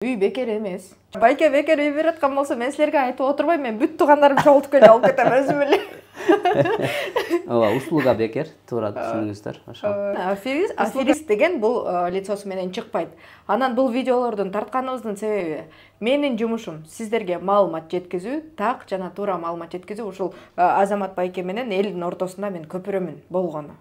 Үй бекер эмес. Байке бекер үй берип аткан болсо мен силерге айтып отурбайм, мен бүт туугандарым чогултуп келип алып кетем өзүм эле. Ооба, услуга бекер, туура түшүнүңүздөр. Ошо. Аферист деген бул лицосу менен чыкпайт. Анан бул видеолордун тартканыбыздын себеби менин жумушум сиздерге маалымат жеткизүү, так жана туура маалымат жеткизүү. Ушул Азамат байке менен элдин ортосунда мен көпүрөмүн болгону.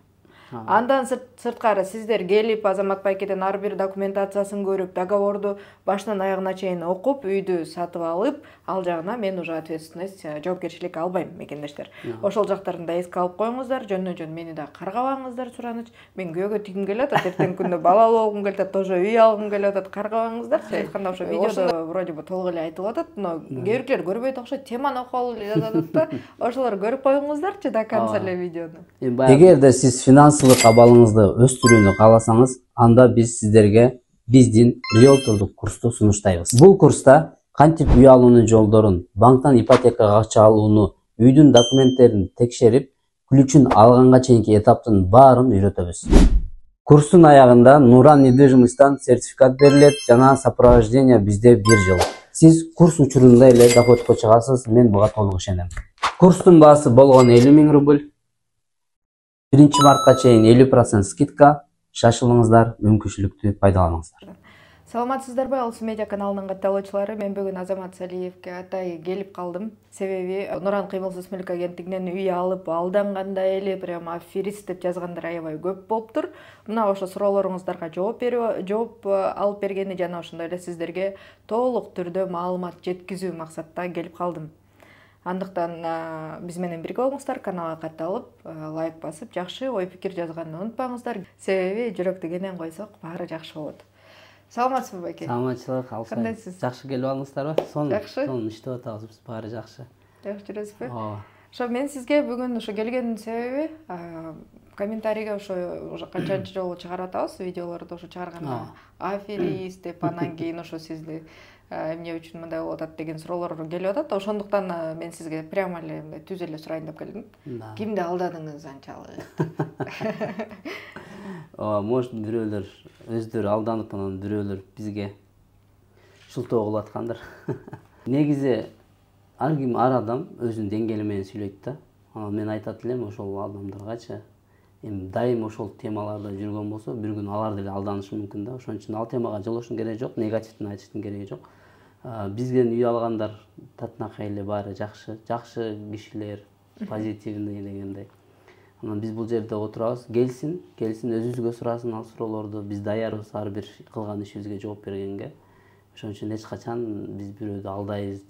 Андан сырткары сиздер келип Азамат байкеден ар бир документациясын көрүп, договорду башынан аягына чейин окуп, үйдү сатып алып, ал жагына мен уже ответственность, жоопкерчилик албайм, мекендештер. Ошол жактарын да эске алып коюңуздар, жөндөн-жөн мени да каргабаңыздар, сураныч. Мен күйөөгө тийгим келип атат, эртеңки күндө балалуу болгум келип атат, тоже үй алгым келип атат, каргабаңыздар. Айтканда ошо видеодо вроде бы толук эле айтылып атат, но кээ бирлер көрбөйт окшойт, теманы окуп алып эле жазып атат да. Ошолор көрүп коюңуздарчы до конца эле видеону. Эгерде сиз финансылык абалыңызды өстүрүүнү кааласаңыз, анда биз сиздерге биздин риэлтордук курсту сунуштайбыз. Бул курста кантип үй алуунун жолдорун, банктан ипотекага акча алууну, үйдүн документтерин текшерип, ключун алганга чейинки этаптын баарын үйрөтөбүз. Курстун аягында Нуран недвижимостьтан сертификат берилет жана сопровождение бизде 1 жыл. Сиз курс учурунда эле доходко чыгасыз, мен буга толук ишенем. Курстун баасы болгон 50 000 рубль. 1 мартка чейин 50% скидка. Шашылыңыздар, мүмкүнчүлүктү пайдаланыңыздар. Саламатсыздарбы, Алсу медиа каналынын катталуучулары. Мен бүгүн Азамат Салиевке атай келип калдым. Себеби Нуран кыймылсыз мүлк агенттигинен үй алып, алданганда эле прямо аферист деп жазгандар аябай көп болуптур. Мына ошо суроолоруңуздарга жооп алып бергени жана ошондой эле сиздерге толук түрдө маалымат жеткизүү максатта келип калдым. Андыктан биз менен бирге болуңуздар, каналга катталып, лайк басып, жакшы ой пикир жазганды унутпаңыздар. Себеби жүрөктү кенен койсок, баары жакшы болот. Саламатсызбы байке? Саламатчылык, Алсу. Кандайсыз? Жакшы келип алыңыздарбы? Жакшы. Сонун иштеп атабыз, баары жакшы. Жакшы жүрөсүзбү? Ооба. Ошо мен сизге бүгүн ошо келгендин себеби комментарийге ошо канчанчы жолу чыгарып атабыз видеолорду, ошо чыгарганда аферист деп, анан кийин ошо сизди эмне үчүн мындай болуп атат деген суроолор келип атат. Ошондуктан мен сизге прямо эле мындай түз эле сурайын деп келдим. Кимди алдадыңыз анчалык? Может, бирөөлөр өздөрү алданып, анан бирөөлөр бизге шылтоо кылып аткандыр. Негизи ар ким, ар адам өзүнүн деңгээли менен сүйлөйт да. Анан мен айтат элем ошол адамдаргачы, эми дайым ошол темаларда жүргөн болсо, бир күн алар деле алданышы мүмкүн да. Ошон үчүн ал темага жолоошун кереги жок, негативден айтыштын кереги жок. Бизден үй алгандар татынакай эле, баары жакшы, жакшы кишилер, позитивный дегендей. Анан биз бул жерде отурабыз, келсин өзүбүзгө сурасын ал суроолорду, биз даярбыз ар бир кылган ишибизге жооп бергенге. Ошон үчүн эч качан биз бирөөдү алдайбыз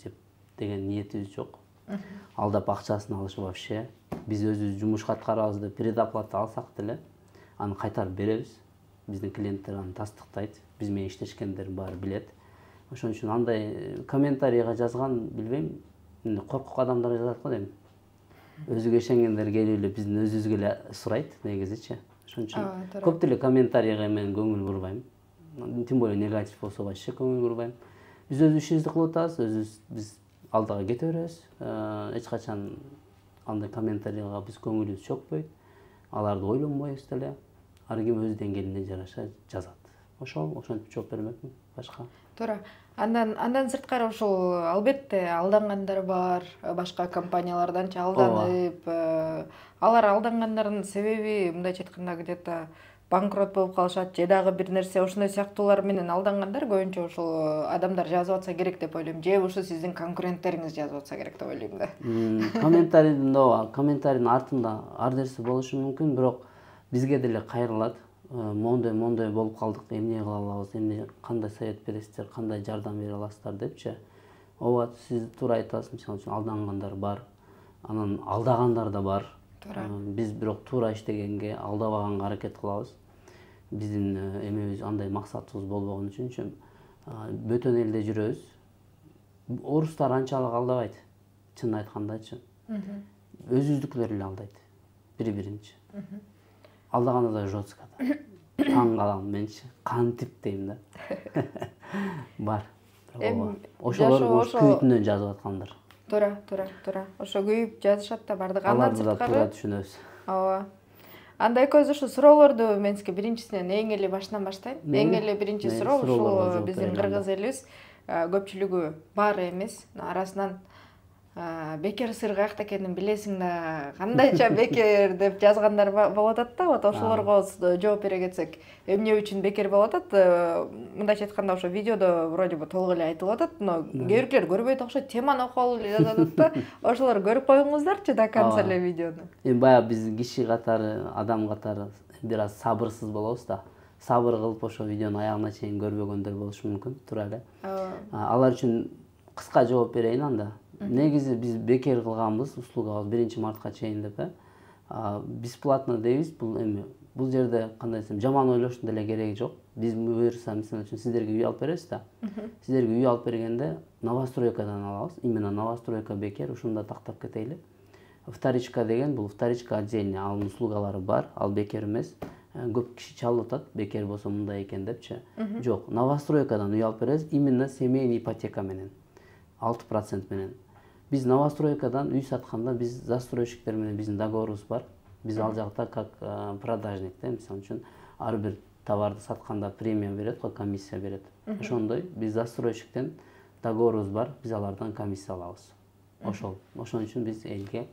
деген ниетибиз жок. Алдап акчасын алыш вообще. Биз өзүбүз жумуш аткарабыз деп предоплата алсак деле, аны кайтарып беребиз. Биздин клиенттер аны тастыктайт, биз менен иштешкендердин баары билет. Ошон үчүн андай комментарийга жазган, билбейм, коркок адамдар жазат го дейм. Өзүгө ишенгендер келип эле биздин өзүбүзгө эле сурайт негизичи. Ошон үчүн көп деле комментарийга мен көңүл бурбайм. Тем более негатив болсо вообще көңүл бурбайм. Биз өз ишибизди кылып атабыз, биз алдыга кете беребиз. Эч качан андай комментарийга биз көңүлүбүз чөкпөйт. Аларды ойлонбойбуз деле. Ар ким өз деңгээлине жараша жазат. Ошентип жооп бермекмин, башка. Туура. Андан сырткары ошол албетте алдангандар бар, башка компанияларданчы алданып, алар алдангандардын себеби мындайча айтканда где-то банкрот болуп калышат, же дагы бир нерсе ошондой сыяктуулар менен алдангандар көбүнчө ошол адамдар жазып атса керек деп ойлойм. Же ушу сиздин конкуренттериңиз жазып атса керек деп ойлойм да. Комментарийдин артында ар нерсе болушу мүмкүн, бирок бизге деле кайрылат. Мондой болуп калдык, эмне кыла алабыз, кандай совет бересиздер, кандай жардам бере аласыздар депчи. Ооба, сиз туура айтасыз, мисалы үчүн алдангандар бар, анан алдагандар да бар. Биз бирок туура иштегенге, алдабаганга аракет кылабыз. Биздин эмебиз андай максатыбыз болбогон үчүн бөтөн элде жүрөбүз. Орустар анчалык алдабайт, чынын айткандачы. Өзүбүздүкүлөр эле алдайт, бири-биринчи. Алдаганда да жестко да. Таң калам менчи, кантип дейм да. Бар. Ошолор күйүтүнөн жазып аткандар. Туура. Ошо күйүп жазышат да бардык. Аларды да туура түшүнөбүз. Ооба. Анда экөөбүз ушу суроолорду мен сизге биринчисинен эң эле башынан баштайм. Эң эле биринчи суроо ушул биздин кыргыз элибиз көпчүлүгү бар эмес, арасынан бекер сыр каякта экенин билесиң да, кандайча бекер деп жазгандар болуп атат да. Вот ошолорго жооп бере кетсек, эмне үчүн бекер болуп атат? Мындайча айтканда ошо видеодо вроде бы толук эле айтылып атат, но кээ биркилер көрбөйт окшойт, теманы окуп эле жазып атат да. Ошолор көрүп коюңуздарчы до конца эле видеону. Эми баягы биз киши катары, адам катары бир аз сабырсыз болобуз да. Сабыр кылып ошо видеону аягына чейин көрбөгөндөр болушу мүмкүн, туура эле. Алар үчүн кыска жооп берейин анда. Негизи биз бекер кылганбыз услугабыз 1-мартка чейин деп, бесплатно дейбиз. Бул жерде кандай десем, жаман ойлоштун деле кереги жок. Биз буюрса, мисалы үчүн сиздерге үй алып беребиз да. Сиздерге үй алып бергенде новостройкадан алабыз. Именно новостройка бекер, ушунда тактап кетейли. Вторичка деген бул вторичка отдельный, анын услугалары бар, ал бекер эмес. Көп киши чалып атат, бекер болсо мындай экен депчи. Жок, новостройкадан үй алып беребиз, именно семейный ипотека менен. 6% менен. Биз новостройкадан үй сатканда биз застройщиктер менен биздин договорубуз бар. Биз ал жакта как продажник, мисалы үчүн ар бир товарды сатканда премия берет, комиссия берет. Ошондой биз застройщиктен договорубуз бар, биз алардан комиссия алабыз. Ошол үчүн биз элге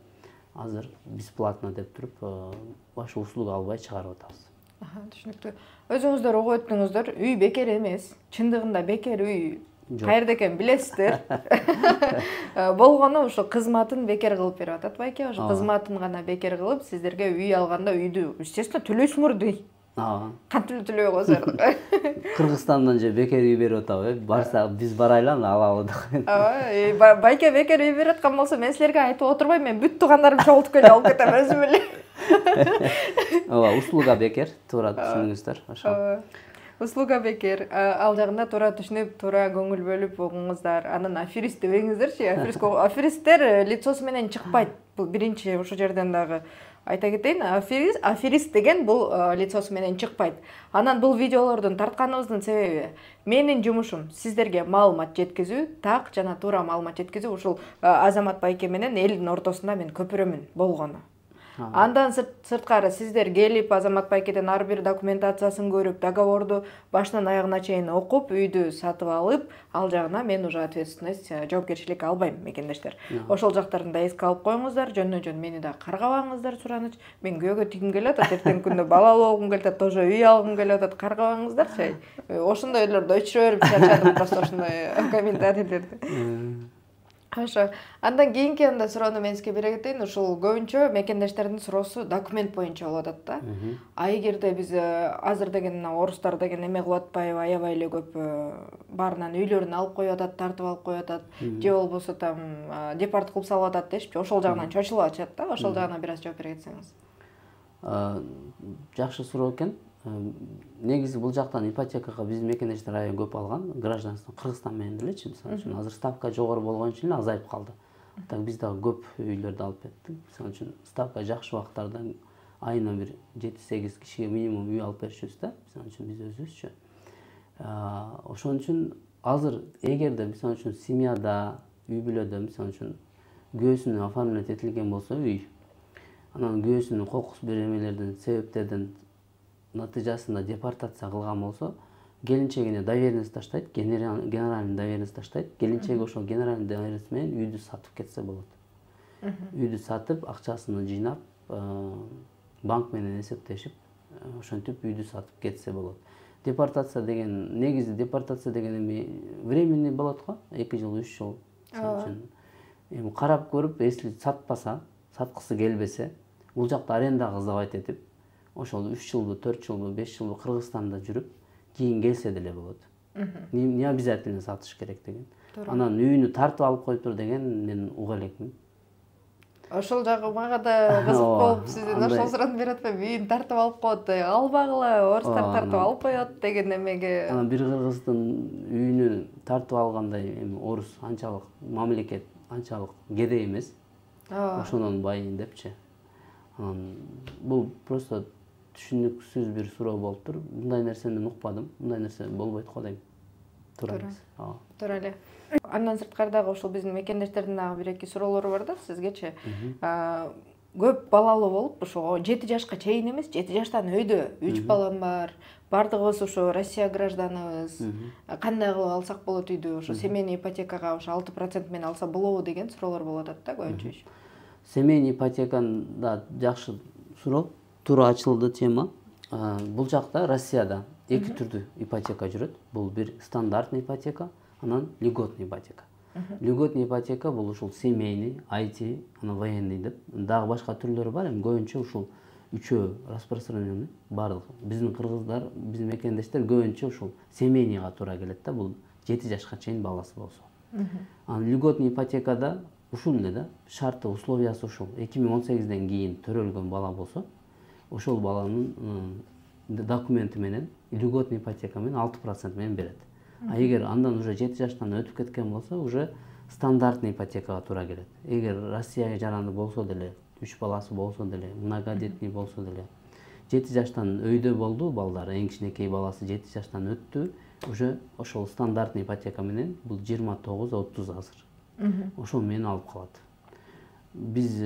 азыр бесплатно деп туруп башка услуга албай чыгарып атабыз. Түшүнүктүү. Өзүңүздөр угуп өттүңүздөр, үй бекер эмес. Чындыгында бекер үй каерде экен билесиздер. Болгону ошо кызматын бекер кылып берип атат байке. Ошо кызматын гана бекер кылып, сиздерге үй алганда үйдү, естественно, төлөйсүңөр дей. Кантип төлөбөй койсоңор. Кыргызстандан же бекер үй берип атабы, барса биз барайлы аны алалы деп. Байке бекер үй берип аткан болсо, мен силерге айтып отурбайм, мен бүт туугандарым чогултуп келип алып кетем өзүм эле. Услуга бекер, туура түшүнүңүздөр. Ошо. Услуга бекер, ал жагында туура түшүнүп, туура көңүл бөлүп угуңуздар. Анан аферист дебеңиздерчи. Аферисттер лицосу менен чыкпайт. Бул биринчи ошол жерден дагы айта кетейин. Аферист деген бул лицосу менен чыкпайт. Анан бул видеолордун тартканыбыздын себеби менин жумушум сиздерге маалымат жеткизүү, так жана туура маалымат жеткизүү. Ушул Азамат байке менен элдин ортосунда мен көпүрөмүн болгону. Андан сырткары сиздер келип Азамат байкеден ар бир документациясын көрүп, договорду башынан аягына чейин окуп, үйдү сатып алып, ал жагына мен уже ответственность, жоопкерчилик албайм, мекендештер. Ошол жактарын да эске алып коюңуздар, жөндөн-жөн мени да каргабаңыздар, сураныч. Мен күйөөгө тийгим келип атат, эртеңки күндө балалуу болгум келип атат, тоже үй алгым келип атат, каргабаңыздарчы. Ошондойлорду өчүрө берип чарчадым просто ошондой комментарийлерди. Ошо. Андан кийинки суроону мен сизге бере кетейин. Ушул көбүнчө мекендештердин суроосу документ боюнча болуп атат да. А эгерде биз азыр деген орустар деген эме кылып атпайбы, аябай эле көп баарынан үйлөрүн алып коюп атат, тартып алып коюп атат, же болбосо там депорт кылып салып атат дешпи. Ошол жагынан чочулуп атышат да. Ошол жагына бир аз жооп бере кетсеңиз. Жакшы суроо экен. Негизи бул жактан ипотекага биздин мекендештер аябай көп алган, гражданство Кыргызстан менен делечи, мисалы үчүн азыр ставка жогору болгон үчүн эле азайып калды. Так биз дагы көп үйлөрдү алып кеттик. Мисалы үчүн ставка жакшы убактарда айына бир 7-8 кишиге минимум үй алып беришибиз да, мисалы үчүн биз өзүбүзчү. Ошон үчүн азыр эгерде мисалы үчүн семьяда, үй бүлөдө мисалы үчүн күйөөсүнө оформлять этилген болсо үй, анан күйөөсүнүн кокус бир эмелерден, себептерден натыйжасында депортация кылган болсо, келинчегине доверенность таштайт, генеральный доверенность таштайт. Келинчеги ошол генеральный доверенность менен үйдү сатып кетсе болот. Үйдү сатып, акчасын жыйнап, банк менен эсептешип, ошентип үйдү сатып кетсе болот. Депортация деген, негизи депортация деген эми временный болот го, 2 жыл, 3 жыл. Эми карап көрүп, если сатпаса, саткысы келбесе, бул жакта арендага сдавать этип, ошол 3 жылбы, 4 жылбы, 5 жылбы Кыргызстанда жүрүп, кийин келсе деле болот. Не обязательно сатыш керек деген. Анан үйүнү тартып алып коюптур деген мен уга элекмин. Ошол жагы мага да кызык болуп, сизден ошол суроону берип атпайбы, үйүн тартып алып коет, албагыла, орустар тартып алып коет деген эмеге. Анан бир кыргыздын үйүнү тартып алгандай эми орус анчалык мамлекет анчалык кедей эмес. Ошондон байыйын депчи. Бул просто түшүнүксүз бир суроо болуптур. Мындай нерсени мен укпадым. Мындай нерсе болбойт го дейм. Туура эмес. Туура эле. Андан сырткары дагы ошол биздин мекендештердин дагы бир эки суроолору бар да сизгечи. көп балалуу болуп ошо 7 жашка чейин эмес, 7 жаштан өйдө 3 балам бар. Бардыгыбыз ошо Россия гражданыбыз. Кандай кылып алсак болот үйдү? Ошо семейный ипотекага ошо 6% менен алса болобу деген суроолор болуп атат да көбүнчө. Семейный ипотекада жакшы суроо, туура ачылды тема. Бул жакта Россияда эки түрдүү ипотека жүрөт. Бул бир стандартный ипотека, анан льготный ипотека. Льготный ипотека бул ушул семейный, IT, анан военный деп дагы башка түрлөрү бар. Эми көбүнчө ушул үчөө распространенный бардык. Биздин кыргыздар, биздин мекендештер көбүнчө ушул семейныйга туура келет да, бул 7 жашка чейин баласы болсо. Анан льготный ипотекада ушул эле да, шарты, условиясы ушул. 2018ден кийин төрөлгөн бала болсо, ошол баланын документи менен льготный ипотека менен 6% менен берет. А эгер андан уже 7 жаштан өтүп кеткен болсо, уже стандартный ипотекага туура келет. Эгер Россияга жаранды болсо деле, 3 баласы болсо деле, многодетный болсо деле, 7 жаштан өйдө болду балдар, эң кичинекей баласы 7 жаштан өттү, уже ошол стандартный ипотека менен бул 29-30 азыр. Ошол менен алып калат. Биз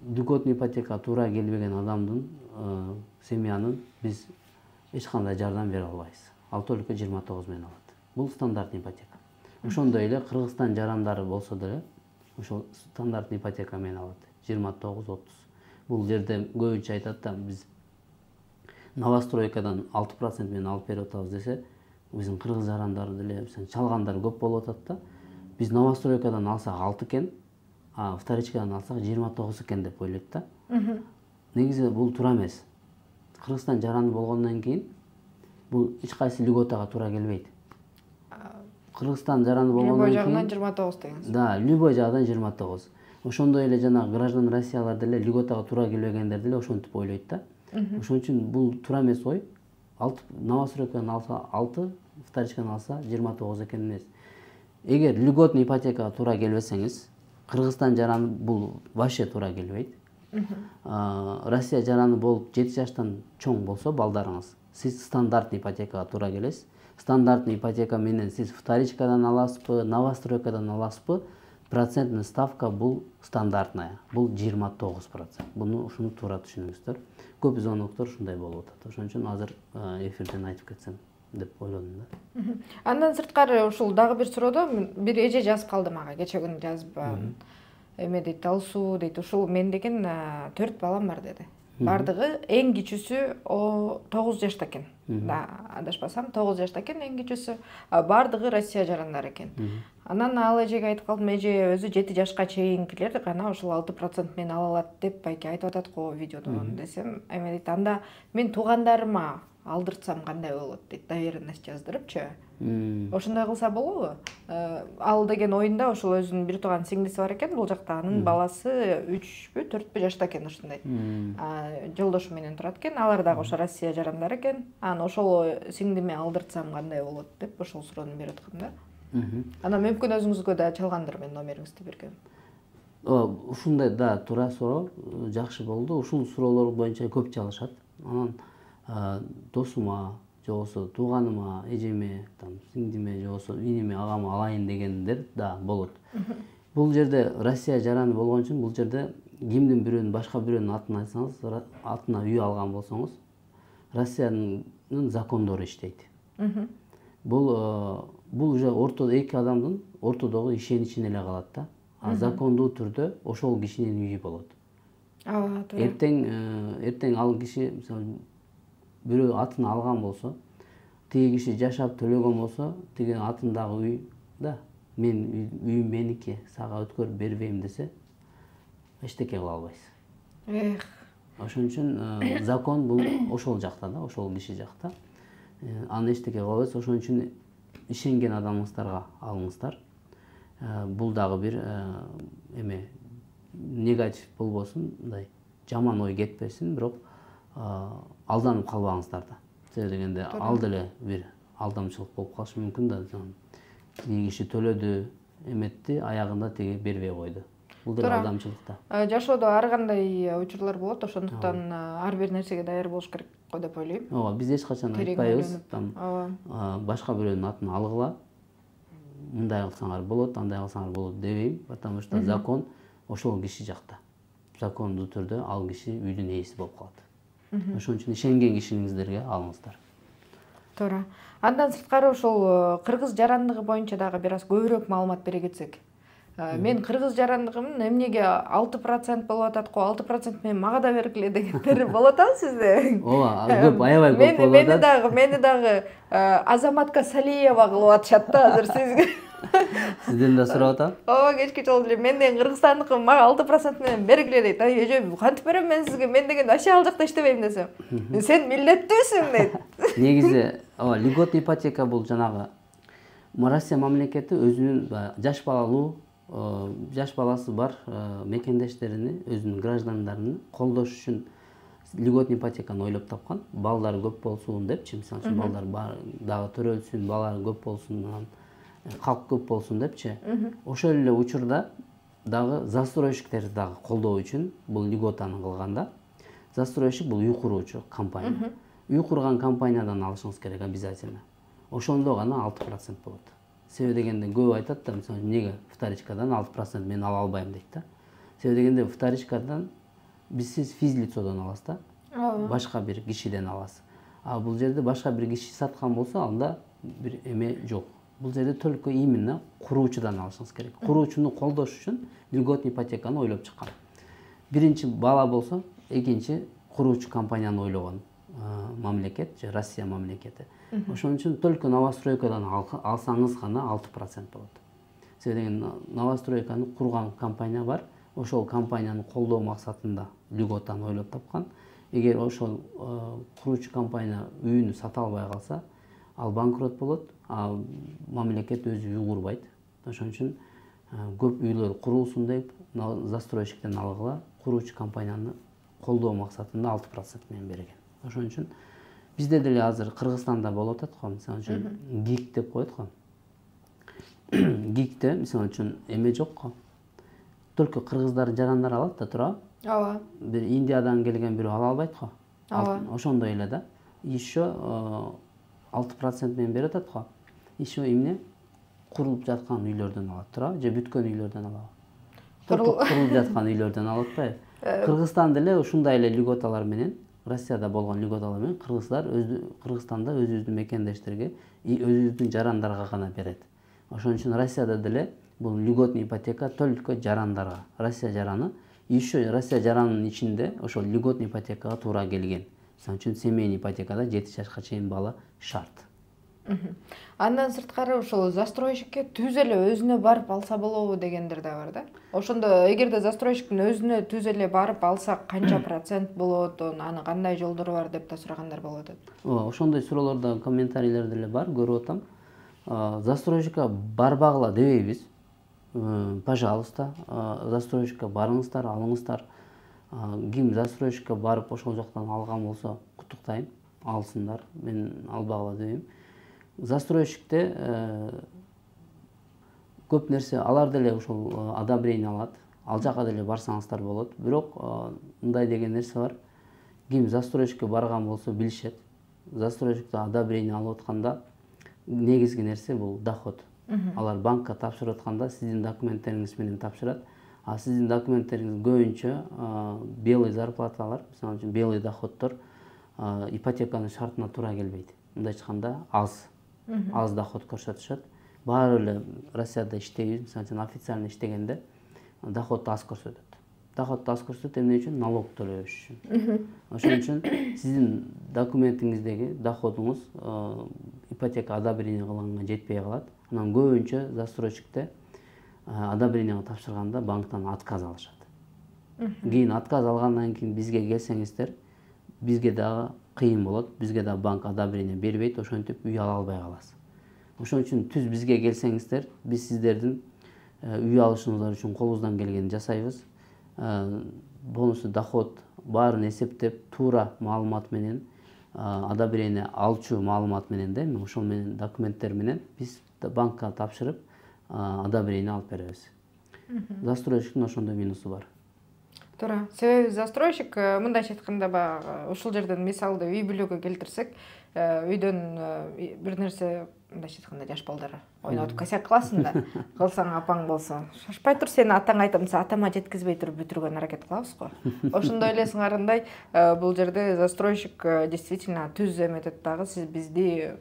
льготный ипотека туура келбеген адамдын семьянын биз эч кандай жардам бере албайбыз. Ал только 29 менен алат. Бул стандартный ипотека. Ошондой эле Кыргызстан жарандары болсо деле ошол стандартный ипотека менен алат. 29-30. Бул жерде көбүнчө айтат да, биз новостройкадан 6% менен алып берип атабыз десе, биздин кыргыз жарандары деле чалгандар көп болуп атат да. Биз новостройкадан алсак 6 экен, а вторичкадан алсак 29 экен деп ойлойт да. Негизи бул туура эмес. Кыргызстан жаранды болгондон кийин бул эч кайсы льготага туура келбейт. Кыргызстан жаранды болгондон кийин любой жагынан 29 дегенсиз. Да, любой жагдан 29. Ошондой эле жана граждан Россиялар деле льготага туура келбегендер деле ошентип ойлойт да. Ошон үчүн бул туура эмес ой. Новостройкадан алса 6, вторичкадан алса 29 экен эмес. Эгер льготный ипотекага туура келбесеңиз, Кыргызстан жараны бул вообще туура келбейт. Россия жараны болуп 7 жаштан чоң болсо балдарыңыз, сиз стандартный ипотекага туура келесиз. Стандартный ипотека менен сиз вторичкадан аласызбы, новостройкадан аласызбы, процентный ставка бул стандартная, бул 29%. Ушуну туура түшүнүңүздөр. Көп звоноктор ушундай болуп атат. Ошон үчүн азыр эфирден айтып кетсем деп ойлодум да. Андан сырткары ушул дагы бир суроодо бир эже жазып калды мага, кече күнү жазып. Эме дейт, Алсуу дейт, ушул мен деген 4 балам бар деди. Бардыгы эң кичүүсү 9 жашта экен. Да, адашпасам 9 жашта экен эң кичүүсү. Бардыгы Россия жарандары экен. Анан ал эжеге айтып калдым, эже өзү 7 жашка чейинкилер гана ушул 6% менен ала алат деп байке айтып атат го видеодо десем, эме дейт, анда мен туугандарыма алдыртсам кандай болот дейт, доверенность жаздырыпчы. Ошондой кылса болобу? Ал деген оюнда ошол өзүнүн бир тууган сиңдиси бар экен, бул жакта анын баласы 3пү, 4пү жашта экен ушундай. Жолдошу менен турат экен, алар дагы ошо Россия жарандары экен. Анан ошол сиңдиме алдыртсам кандай болот деп ошол суроону берип аткам да. Анан мүмкүн өзүңүзгө да чалгандыр, мен номериңизди бергем. Ушундай да туура суроо, жакшы болду. Ушул суроолор боюнча көп чалышат. Анан досума, же болбосо тууганыма, эжеме, сиңдиме, же болбосо иниме, агама алайын дегендер да болот. Бул жерде Россия жараны болгон үчүн бул жерде кимдин бирөөнүн, башка бирөөнүн атын айтсаңыз, атына үй алган болсоңуз, Россиянын закондору иштейт. Бул уже ортодо эки адамдын ортодогу ишеничине эле калат да. Закондуу түрдө ошол кишинин үйү болот. Эртең ал киши, мисалы, бирөө атын алган болсо, тиги киши жашап төлөгөн болсо, тиги атындагы үй да, мен үйүм меники, сага өткөрүп бербейм десе, эчтеке кыла албайсыз. Ошон үчүн закон бул ошол жакта да, ошол киши жакта. Аны эчтеке кыла албайсыз. Ошон үчүн ишенген адамыңыздарга алыңыздар. Бул дагы бир эме негатив болбосун, мындай жаман ой кетпесин, бирок алданып калбаңыздар да. Себеби дегенде ал деле бир алдамчылык болуп калышы мүмкүн да. Тиги киши төлөдү, эметти, аягында тиги бербей койду. Бул деле алдамчылык да. Жашоодо ар кандай учурлар болот, ошондуктан ар бир нерсеге даяр болуш керек го деп ойлойм. Ооба, биз эч качан айтпайбыз, башка бирөөнүн атын алгыла, мындай кылсаңар болот, андай кылсаңар болот дебейм, потому что закон ошол киши жакта. закондуу түрдө ал киши үйдүн ээси болуп калат. Ошон үчүн ишенген кишиңиздерге алыңыздар. Туура. Андан сырткары ушул кыргыз жарандыгы боюнча дагы бир аз көбүрөөк маалымат бере кетсек. Мен кыргыз жарандыгымын эмнеге 6% болуп атат го, 6% менен мага да бергиле дегендер болот атабы сизде? Ооба, көп, аябай көп болуп атат. Мени дагы Азаматка Салиева кылып атышат да азыр сизге. Сизден да сурап атам. Ооба, кечке жолу эле мен деген Кыргызстандыкым мага 6% менен бергиле дейт. Эже, кантип берем мен сизге? Мен деген вообще ал жакта иштебейм десем. Сен милдеттүүсүң дейт. Негизи, ооба, льготный ипотека бул жанагы Россия мамлекети өзүнүн жаш баласы бар мекендештерини, өзүнүн граждандарын колдош үчүн льготный ипотеканы ойлоп тапкан. Балдары көп болсун депчи, мисалы үчүн балдар дагы төрөлсүн, балары көп болсун, калк көп болсун депчи. Ошол эле учурда дагы застройщиктерди дагы колдоо үчүн бул льготаны кылганда, застройщик бул үй куруучу компания. Үй курган компаниядан алышыңыз керек обязательно. Ошондо гана 6% болот. Себеби дегенде көп айтат да, мисалы неге вторичкадан 6% мен ала албайм дейт да. Себеби дегенде вторичкадан сиз физлицодон аласыз да, башка бир кишиден аласыз. А бул жерде башка бир киши саткан болсо, анда бир эме жок. Бул жерде только именно куруучудан алышыңыз керек. Куруучуну колдош үчүн льготный ипотеканы ойлоп чыккан. Биринчи бала болсо, экинчи куруучу компанияны ойлогон мамлекет, Россия мамлекети. Ошон үчүн только новостройкадан алсаңыз гана 6% болот. Себеби деген новостройканы курган компания бар. Ошол компанияны колдоо максатында льготаны ойлоп тапкан. Эгер ошол куруучу компания үйүнү сата албай калса, ал банкрот болот, а мамлекет өзү үй курбайт. Ошон үчүн көп үйлөр курулсун деп застройщиктен алгыла куруучу компанияны колдоо максатында 6% менен берген. Ошон үчүн бизде деле азыр Кыргызстанда болуп атат го, мисалы үчүн ГИК деп коет го. ГИКте мисалы үчүн эме жок го. Только кыргыздар жарандар алат да, туурабы? Ооба. Бир Индиядан келген бирөө ала албайт го. Ооба. Ошондой эле да. Еще 6% менен берип атат го. Еще эмне? Курулуп жаткан үйлөрдөн алат, туурабы? Же бүткөн үйлөрдөн алабы? Курулуп жаткан үйлөрдөн алып атпайбы? Кыргызстан деле ушундай эле льготалар менен, Россияда болгон льготалар менен Кыргызстанда өзүбүздүн мекендештерге, өзүбүздүн жарандарга гана берет. Ошон үчүн Россияда деле бул льготный ипотека только жарандарга. Россия жараны, еще Россия жаранынын ичинде ошол льготный ипотекага туура келген. Мисалы үчүн семейный ипотекада 7 жашка чейин бала шарт. Андан сырткары ушул застройщикке түз эле өзүнө барып алса болобу дегендер да бар да. Ошондо эгерде застройщиктин өзүнө түз эле барып алсак канча процент болот, аны кандай жолдору бар деп да сурагандар болуп атат. Ооба, ошондой суроолордо комментарийлер деле бар, көрүп атам. Застройщикка барбагыла дебейбиз. Пожалуйста, застройщикка барыңыздар, алыңыздар. Ким застройщикка барып ошол жактан алган болсо, куттуктайм, алсындар. Мен албагыла дебейм. Застройщикте көп нерсе, алар деле ошол одобрение алат. Ал жака деле барсаңыздар болот. Бирок мындай деген нерсе бар. Ким застройщикке барган болсо билишет. Застройщикте одобрение алып атканда негизги нерсе бул доход. Алар банкка тапшырып атканда сиздин документтериңиз менен тапшырат. А сиздин документтериңиз көбүнчө белый зарплаталар, мисалы үчүн белый доходдор ипотеканын шартына туура келбейт. Мындайча айтканда аз доход көрсөтүшөт. Баары эле Россияда иштейбиз, мисалы үчүн официально иштегенде доход аз көрсөтөт. Доход аз көрсөтөт эмне үчүн? Налог төлөбөш үчүн. Ошон үчүн сиздин документиңиздеги доходуңуз ипотека одобрение кылганга жетпей калат. Анан көбүнчө застройщикте одобрениега тапшырганда банктан отказ алышат. Кийин отказ алгандан кийин бизге келсеңиздер, бизге дагы кыйын болот. Бизге да банк одобрение бербейт, ошентип үй ала албай каласыз. Ошон үчүн түз бизге келсеңиздер, биз сиздердин үй алышыңыздар үчүн колубуздан келгенин жасайбыз. Бонусу доход баарын эсептеп, туура маалымат менен, одобрение алчу маалымат менен да, ошол менен документтер менен биз банкка тапшырып, одобрение алып беребиз. Застройщиктин ошондой минусу бар. Туура. Себеби застройщик мындайча айтканда баягы ушул жерден мисалды үй бүлөгө келтирсек, үйдөн бир нерсе мындайча айтканда жаш балдар ойнотуп косяк кыласың да. Кылсаң апаң болсо, шашпай тур сени атаңа айтам десе, атама жеткизбей туруп бүтүргөн аракет кылабыз го. Ошондой эле сыңарындай бул жерде застройщик действительно түз эметет дагы, сиз бизди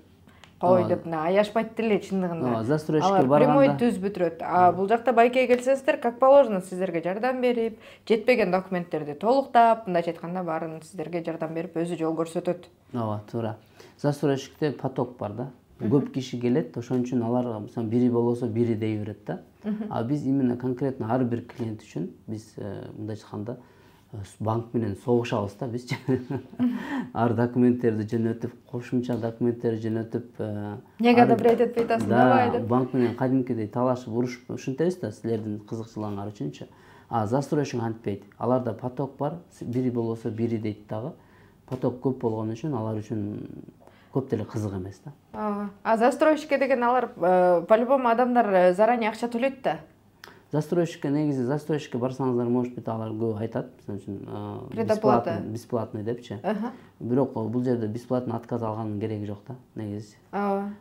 кой деп аяшпайт деле чындыгында. Застройщикке прямой барганда түз бүтүрөт. Бул жакта байкеге келсеңиздер, как положено сиздерге жардам берип, жетпеген документтерди толуктап, мындайча айтканда баарын сиздерге жардам берип, өзү жол көрсөтөт. ооба, туура. Застройщикте поток бар да. Көп киши келет, ошон үчүн алар мисалы бири болбосо бири дей берет да. А биз именно конкретно ар бир клиент үчүн биз мындайча айтканда банк менен согушабыз да бизчи. Ар документтерди жөнөтүп, кошумча документтерди жөнөтүп, Неге одобрять этпей атасыңбы деп. Банк менен кадимкидей талашып, урушуп ушинтебиз да силердин кызыкчылыгыңар үчүнчү. Застройщик антпейт. Аларда поток бар, бири болбосо бири дейт дагы. Поток көп болгон үчүн алар үчүн көп деле кызык эмес да. Застройщикке деген алар по-любому адамдар заранее акча төлөйт да. Застройщикке негизи застройщикке барсаңыздар, может быть, алар көп айтат, мисалы үчүн предоплата бесплатный депчи. Бирок бул жерде бесплатный отказ алганын кереги жок да, негизи.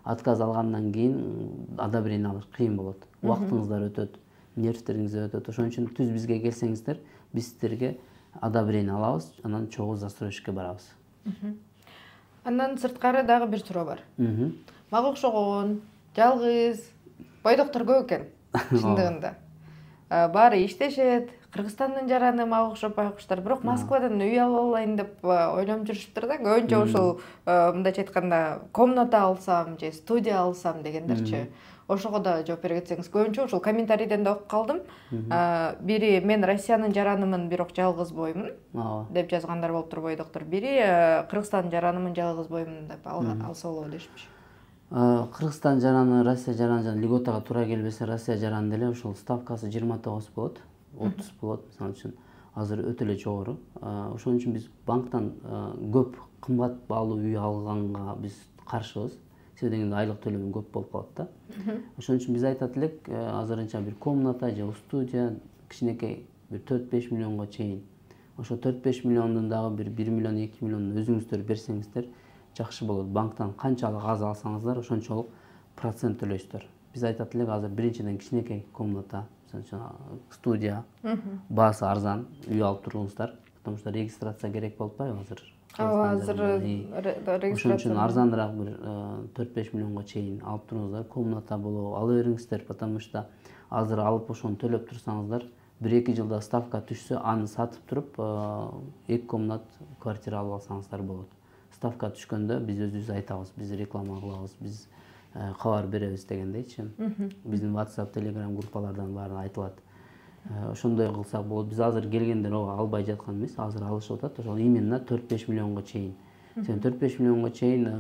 Отказ алгандан кийин одобрение алыш кыйын болот. Убактыңыздар өтөт, нервтериңиз өтөт. Ошон үчүн түз бизге келсеңиздер, биз сиздерге одобрение алабыз, анан чогуу застройщикке барабыз. Андан сырткары дагы бир суроо бар. Мага окшогон, жалгыз бойдоктор көп экен, чындыгында. Баары иштешет, Кыргызстандын жараны мага окшоп байкуштар, бирок Москвадан үй алып алайын деп ойлонуп жүрүшүптүр да. Көбүнчө ушул мындайча айтканда комната алсам же студия алсам дегендерчи. Ошого да жооп бере кетсеңиз. Көбүнчө ушул комментарийден да окуп калдым. Бири мен Россиянын жаранымын, бирок жалгыз боймун деп жазгандар болуп тур бойдоктор. Бири Кыргызстандын жаранымын, жалгыз боймун деп алса болобу дешипчи. Кыргызстан жараны, Россия жараны жана льготага туура келбесе, Россия жараны деле ушул ставкасы 29 болот, 30 болот, мисалы үчүн азыр өтө эле жогору. Ошон үчүн биз банктан көп кымбат баалуу үй алганга биз каршыбыз. Себеби дегенде айлык төлөмү көп болуп калат да. Ошон үчүн биз айтат элек, азырынча бир комната же студия кичинекей бир 4-5 миллионго чейин. Ошо 4-5 миллиондун дагы бир 1 миллион 2 миллионун өзүңүздөр берсеңиздер жакшы болот. Банктан канчалык аз алсаңыздар, ошончолук процент төлөйсүздөр. Биз айтат элек, азыр биринчиден кичинекей комната, студия, баасы арзан үй алып туруңуздар, потому что регистрация керек болуп атпайбы азыр? Азыр регистрация. Ошон үчүн арзаныраак бир 4-5 миллионго чейин алып туруңуздар, комната болобу ала бериңиздер, потому что азыр алып ошону төлөп турсаңыздар, 1-2 жылда ставка түшсө, аны сатып туруп, 2 комнат квартира алып алсаңыздар болот. Ставка түшкөндө биз өзүбүз айтабыз, биз реклама кылабыз, биз кабар беребиз дегендейчи. Биздин WhatsApp, Telegram группалардан баары айтылат. Ошондой кылсак болот. Биз азыр келгендер албай жаткан эмес, азыр алышып атат. Ошол именно 4-5 миллионго чейин. Сен 4-5 миллионго чейин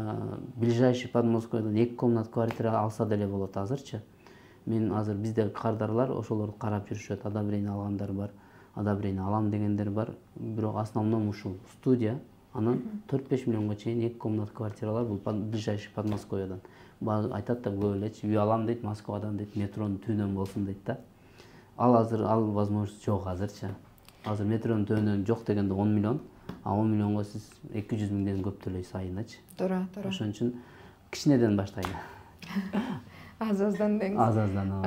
ближайший Подмосковьедон 2 комнат квартира алса деле болот азырчы. Мен азыр биздеги кардарлар ошолорду карап жүрүшөт, одобрение алгандар бар, одобрение алам дегендер бар. Бирок основном ушул студия, анан 4-5 миллионго чейин 2 комнат квартиралар бул ближайший Подмосковьедон. Айтат да көп элечи, үй алам дейт, Москвадан дейт, метронун түбүнөн болсун дейт да. Ал возможность жок азырчы. Азыр метронун түбүнөн жок дегенде 10 миллион, а 10 миллионго сиз 200 миңден көп төлөйсүз айыначы. Туура. Ошон үчүн кичинеден баштайлы. Аз-аздан деңиз. Аз-аздан.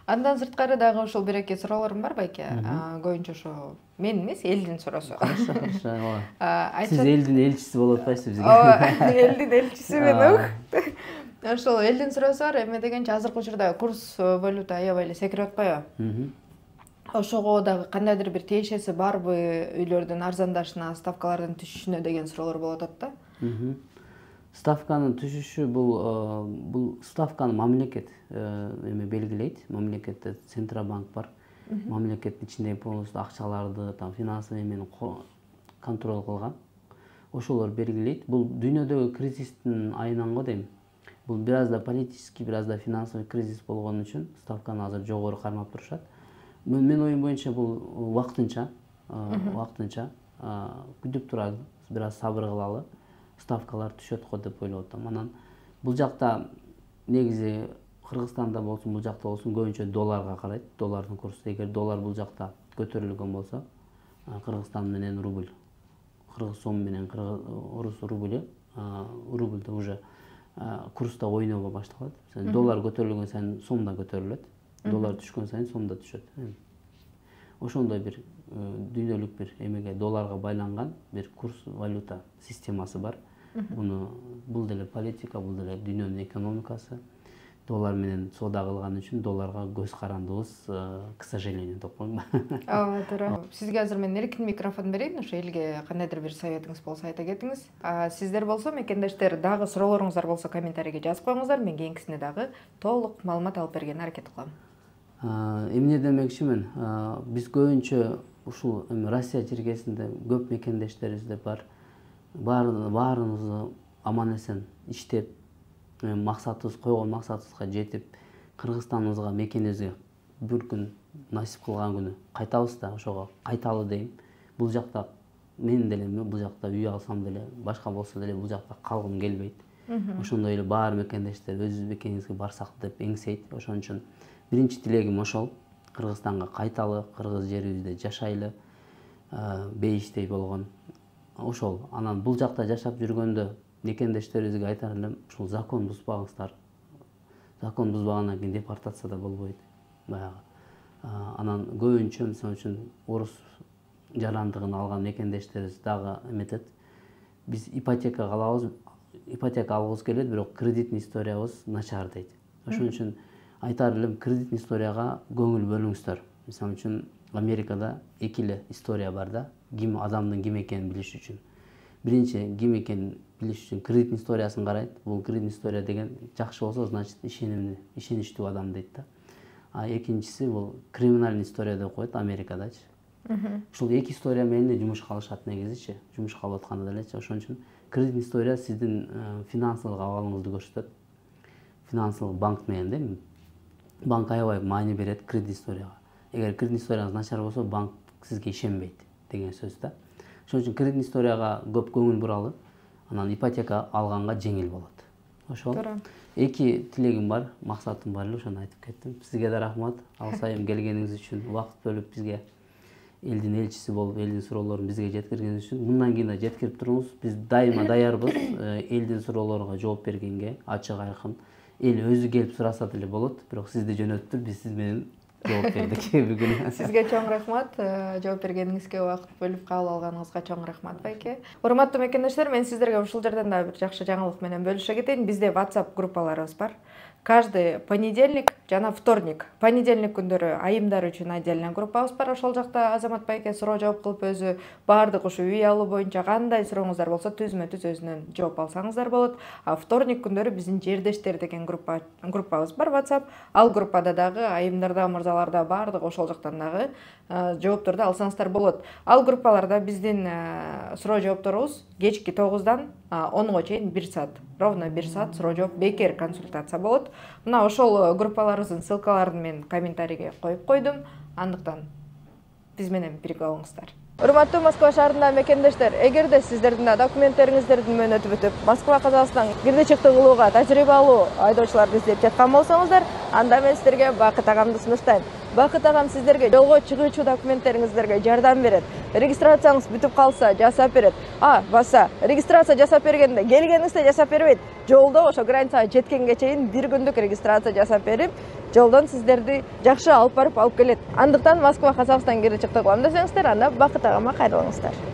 Андан сырткары дагы ошол бир-эки суроолорум бар байке. Көбүнчө ошо мен эмес, элдин суроосу. Сиз элдин элчиси болуп атпайсызбы бизге? Ооба, элдин элчисимин. Ошол элдин суроосу бар, эме дегенче азыркы учурда курс валюта аябай эле секирип атпайбы? Ошого дагы кандайдыр бир тиешеси барбы, үйлөрдүн арзандашына, ставкалардын түшүшүнө деген суроолор болуп атат да. Ставканын түшүшү бул ставканы мамлекет эме белгилейт. Мамлекетте Центробанк бар. Мамлекеттин ичиндеги полностью акчаларды, финансовый эмени контроль кылган. Ошолор белгилейт. Бул дүйнөдөгү кризистин айынан го дейм. Бул бир аз да политический, бир аз да финансовый кризис болгон үчүн ставканы азыр жогору кармап турушат. Мен оюм боюнча бул вакытынча күтүп туралы, бир аз сабыр кылалы. Ставкалар түшөт го деп ойлоп атам. Анан бул жакта негизи Кыргызстанда болсун, бул жакта болсун көбүнчө долларга карайт. Доллардын курсу, эгер доллар бул жакта көтөрүлгөн болсо, Кыргызстан менен рубль, кыргыз сом менен орус рубль, рубльдө уже курста ойноо башталат. Доллар көтөрүлгөн сайын сом да көтөрүлөт. Доллар түшкөн сайын сом да түшөт. Ошондой бир дүйнөлүк бир эмеге долларга байланган бир курс валюта системасы бар. Бул деле политика, бул деле дүйнөнүн экономикасы. Доллар менен соода кылган үчүн долларга көз карандыбыз, к сожалению деп коеюн. Ооба, туура. Сизге азыр мен эркин микрофон берейин, ошо элге кандайдыр бир советиңиз болсо айта кетиңиз. Сиздер болсо, мекендештер, дагы суроолоруңуздар болсо комментарийге жазып коюңуздар, мен кийинкисине дагы толук маалымат алып бергенге аракет кылам. Эмне демекчимин? Биз көбүнчө ушул Россия жергесинде көп мекендештерибиз бар. Баарыбыз аман эсен иштеп, максатыбыз койгон максатыбызга жетип, Кыргызстаныбызга, мекенибизге бир күн насип кылган күнү кайтабыз да, ошого кайталы дейм. Бул жакта мен деле бул жакта үй алсам деле, башка болсо деле бул жакта калгым келбейт. Ошондой эле баары мекендештер өз мекенибизге барсак деп эңсейт. Ошон үчүн биринчи тилегим ошол. Кыргызстанга кайталы, кыргыз жерибизде жашайлы, бейиштей болгон. Ошол. Анан бул жакта жашап жүргөндө мекендештерибизге айтар элем, ушул закон бузбаңыздар. Закон бузбагандан кийин депортация да болбойт. Баягы. Анан көбүнчө мисалы үчүн орус жарандыгын алган мекендештерибиз дагы эметет. Биз ипотека алабыз, ипотека алгыбыз келет, бирок кредитный историябыз начар дейт. Ошон үчүн айтар элем, кредитный историяга көңүл бөлүңүздөр. Мисалы үчүн Америкада эки эле история бар да, ким адамдын ким экенин билиш үчүн. Биринчи ким экенин билиш үчүн кредитный историясын карайт. Бул кредитный история деген жакшы болсо, значит ишеничтүү адам дейт да. Экинчиси бул криминальный история деп коет Америкадачы. Ушул эки история менен да жумушка алышат негизичи. Жумушка алып атканда делечи. Ошон үчүн кредитный история сиздин финансылык абалыңызды көрсөтөт. Финансылык банк менен да. Банк аябай маани берет кредит историяга. Эгер кредит историяңыз начар болсо, банк сизге ишенбейт деген сөз да. Ошон үчүн кредит историяга көп көңүл буралы, анан ипотека алганга жеңил болот. Ошол. Эки тилегим бар, максатым бар эле, ошону айтып кеттим. Сизге да рахмат. Ал сайым келгениңиз үчүн, убакыт бөлүп бизге элдин элчиси болуп, элдин суроолорун бизге жеткиргениңиз үчүн. Мындан кийин да жеткирип туруңуз. Биз дайыма даярбыз элдин суроолоруна жооп бергенге, ачык айкын. Эл өзү келип сураса деле болот, бирок сизди жөнөттүр, биз сиз менен жооп бердик бүгүн. Сизге чоң рахмат, жооп бергениңизге, убакыт бөлүп кабыл алганыңызга чоң рахмат байке. Урматтуу мекендештер, мен сиздерге ушул жерден да бир жакшы жаңылык менен бөлүшө кетейин. Бизде WhatsApp группаларыбыз бар. Каждый понедельник жана вторник, понедельник күндөрү айымдар үчүн отдельно группабыз бар. Ошол жакта Азамат байке суроо жооп кылып, өзү баардык ушу үй алуу боюнча кандай сурооңуздар болсо түзмө-түз өзүнөн жооп алсаңыздар болот. Вторник күндөрү биздин жердештер деген группабыз бар WhatsApp. Ал группада дагы айымдарда, мырзаларда баардык ошол жактан дагы жоопторду алсаңыздар болот. Ал группаларда биздин суроо жоопторубуз кечки 9-дан 10-го чейин 1 саат, ровно 1 саат суроо жооп бекер консультация болот. Мына ошол группаларыбыздын ссылкаларын мен комментарийге коюп койдум. Андыктан биз менен бирге болуңуздар. Урматтуу Москва шаарындагы мекендештер, эгерде сиздердин документтериңиздердин мөөнөтү бүтүп, Москва Казакстан кирди чыкты кылууга тажрыйба алуу айдоочуларды издеп жаткан болсоңуздар, анда мен сиздерге Бакыт агамды сунуштайм. Бакыт агам сиздерге жолго чыгуучу документтериңиздерге жардам берет. Регистрацияңыз бүтүп калса, жасап берет. Баса, регистрация жасап бергенде келгениңизде жасап бербейт. Жолдо ошо границага жеткенге чейин 1 күндүк регистрация жасап берип, жолдон сиздерди жакшы алып барып алып келет. Андыктан Москва Казакстан кири чыкты кылам десеңиздер, анда Бакыт агама кайрылыңыздар.